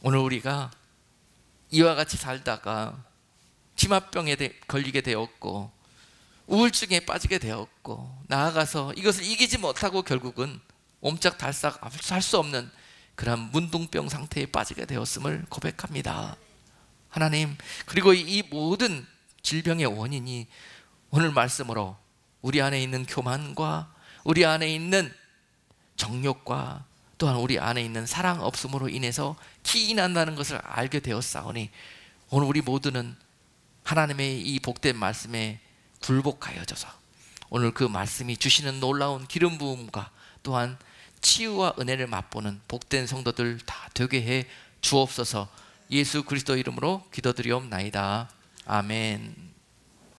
오늘 우리가 이와 같이 살다가 치맛병에 걸리게 되었고 우울증에 빠지게 되었고 나아가서 이것을 이기지 못하고 결국은 옴짝달싹 할 수 없는 그런 문둥병 상태에 빠지게 되었음을 고백합니다. 하나님, 그리고 이 모든 질병의 원인이 오늘 말씀으로 우리 안에 있는 교만과 우리 안에 있는 정욕과 또한 우리 안에 있는 사랑 없음으로 인해서 기인한다는 것을 알게 되었사오니 오늘 우리 모두는 하나님의 이 복된 말씀에 굴복하여져서 오늘 그 말씀이 주시는 놀라운 기름 부음과 또한 치유와 은혜를 맛보는 복된 성도들 다 되게 해 주옵소서. 예수 그리스도 이름으로 기도드리옵나이다. 아멘.